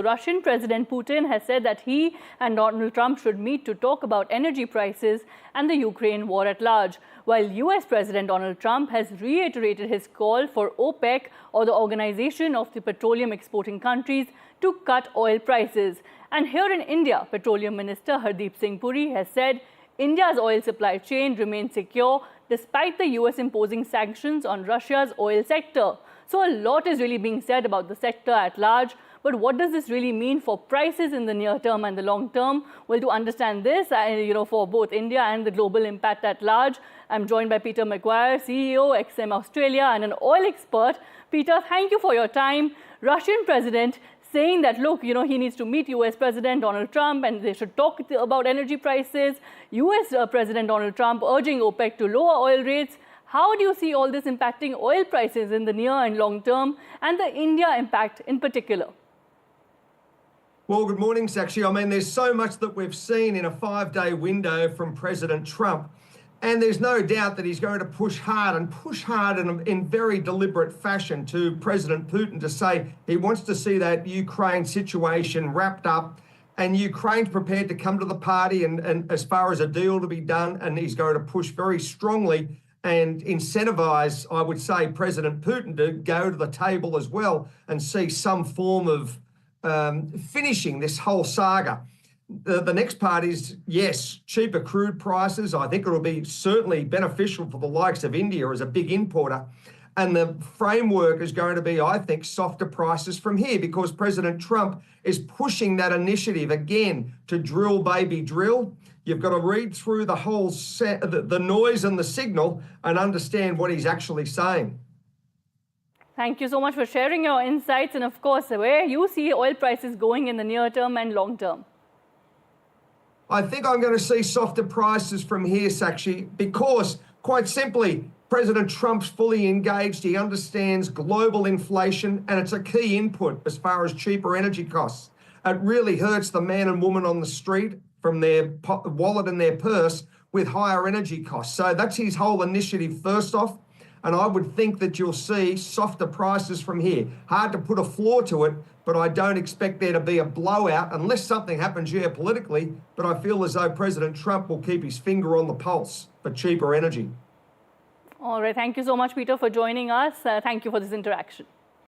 Russian President Putin has said that he and Donald Trump should meet to talk about energy prices and the Ukraine war at large, while US President Donald Trump has reiterated his call for OPEC, or the Organization of the Petroleum Exporting Countries, to cut oil prices. And here in India, Petroleum Minister Hardeep Singh Puri has said India's oil supply chain remains secure despite the US imposing sanctions on Russia's oil sector. So a lot is really being said about the sector at large. But what does this really mean for prices in the near term and the long term? Well, to understand this, for both India and the global impact at large, I'm joined by Peter McGuire, CEO, XM Australia, and an oil expert. Peter, thank you for your time. Russian president saying that, look, he needs to meet US President Donald Trump and they should talk about energy prices. US President Donald Trump urging OPEC to lower oil rates. How do you see all this impacting oil prices in the near and long term, and the India impact in particular? Well, good morning, Sakshi. I mean, there's so much that we've seen in a 5-day window from President Trump, and there's no doubt that he's going to push hard in very deliberate fashion to President Putin to say he wants to see that Ukraine situation wrapped up, and Ukraine's prepared to come to the party and as far as a deal to be done, and he's going to push very strongly and incentivize, I would say, President Putin to go to the table as well and see some form of finishing this whole saga. The next part is, yes, cheaper crude prices. I think it'll be certainly beneficial for the likes of India as a big importer. And the framework is going to be, I think, softer prices from here, because President Trump is pushing that initiative again to drill, baby, drill. You've got to read through the whole the noise and the signal and understand what he's actually saying. Thank you so much for sharing your insights, and of course, where you see oil prices going in the near term and long term. I think I'm going to see softer prices from here, Sakshi, because quite simply, President Trump's fully engaged. He understands global inflation, and it's a key input as far as cheaper energy costs. It really hurts the man and woman on the street from their wallet and their purse with higher energy costs. So that's his whole initiative first off. And I would think that you'll see softer prices from here. Hard to put a floor to it, but I don't expect there to be a blowout unless something happens geopolitically. But I feel as though President Trump will keep his finger on the pulse for cheaper energy. All right. Thank you so much, Peter, for joining us. Thank you for this interaction.